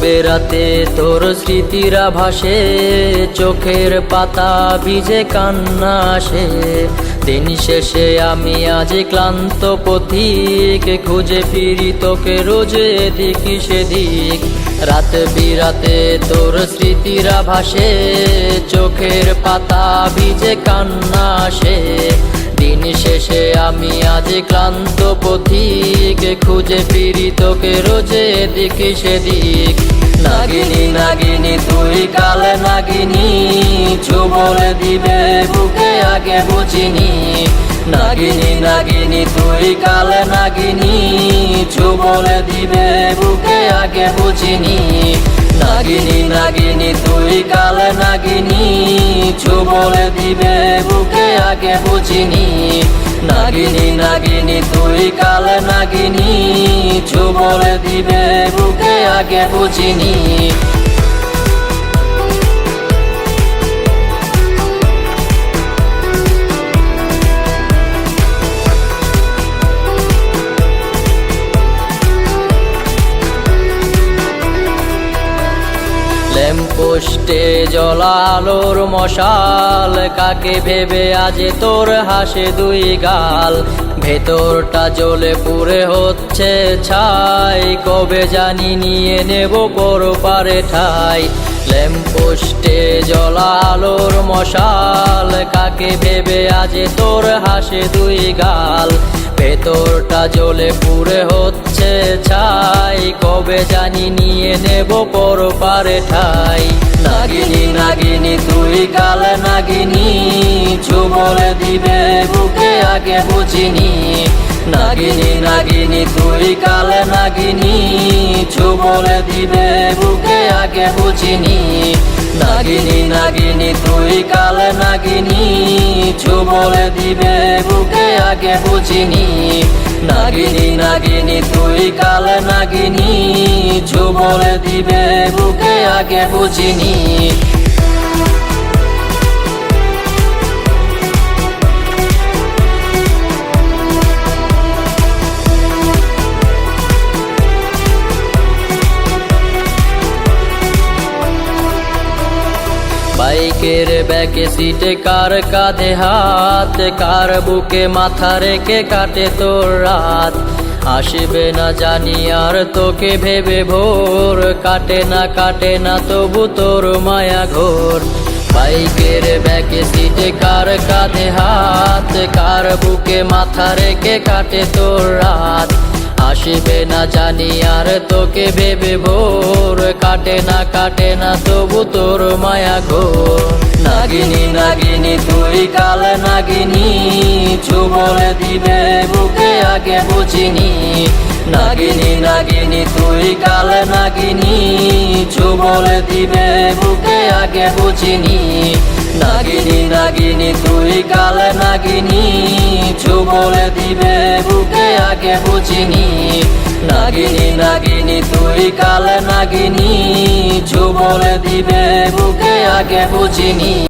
বেরাতে তোর স্মৃতিরা ভাসে, চোখের পাতা ভিজে কান্না আসে। দিন শেষে আমি আজ ক্লান্ত পথিক, খুঁজে ফিরি তোকে রোজ এদিক সেদিক। রাত বিরাতে তোর স্মৃতিরা ভাসে, চোখের পাতা ভিজে কান্না আসে। দিন শেষে আমি আজ ক্লান্ত পথিক, খুঁজে ফিরি তোকে রোজ এদিক সেদিক। নাগিনী নাগিনী তুই কাল নাগিনী, ছু বলে দিবে বুকে আগে বুঝিনি। নাগিনী নাগিনী তুই কাল নাগিনী, ছু বলে দিবে বুকে আগে বুঝিনি। নাগিনী নাগিনী তুই কাল নাগিনী, ছু বলে দিবে বুকে আগে বুঝিনি। নাগিনী নাগিনী তুই কাল নাগিনী, ছু বলে দিবে বুকে আগে বুঝিনি। ল্যাম্পপোস্টে জ্বলা আলোর মশাল, কাকে ভেবে আজ তোর হাসে দুই গাল। ভেতরটা জ্বলে পুড়ে হচ্ছে ছাই, কবে জানি নিয়ে নেব পরপারে ঠাই। ল্যাম্পপোস্টে জ্বলা আলোর মশাল, কাকে ভেবে আজ তোর হাসে দুই গাল। ভেতরটা জ্বলে পুড়ে হচ্ছে ছাই, কবে জানি নিয়ে নেব পরপারে ঠাই। নাগিনী নাগিনী তুই কাল নাগিনী, ছু বলে দিবে বুকে আগে বুঝিনি। নাগিনী নাগিনী তুই কাল নাগিনী, ছু বলে দিবে বুকে আগে বুঝিনি। নাগিনী নাগিনী তুই কাল নাগিনী, ছু বলে দিবে বুকে আগে বুঝিনি। নাগিনী নাগিনী তুই কাল নাগিনী, ছু বলে দিবে বুকে আগে বুঝিনি। বাইকের ব্যাকে সিটে কার কাঁধে হাত, কার বুকে মাথা রেখে কাটে তোর রাত। আসবে না জানি আর তোকে ভেবে ভোর, কাটে না তবু তোর মায়া ঘোর। বাইকের ব্যাকে সিটে কার কাঁধে হাত, কার বুকে মাথা রেখে কাটে তোর রাত। আসবে না জানি আর তোকে ভেবে ভোর, কাটে না তবু তোর মায়া ঘোর। নাগিনী নাগিনী তুই কাল নাগিনী, ছু বলে দিবে বুকে আগে বুঝিনি। নাগিনী নাগিনী তুই কাল নাগিনী, ছু বলে দিবে বুকে আগে বুঝিনি। নাগিনী নাগিনী তুই কাল নাগিনী, ছু বলে দিবে বুকে আগে বুঝিনি। নাগিনী নাগিনী তুই কাল নাগিনী, ছু বলে দিবে বুকে আগে বুঝিনি।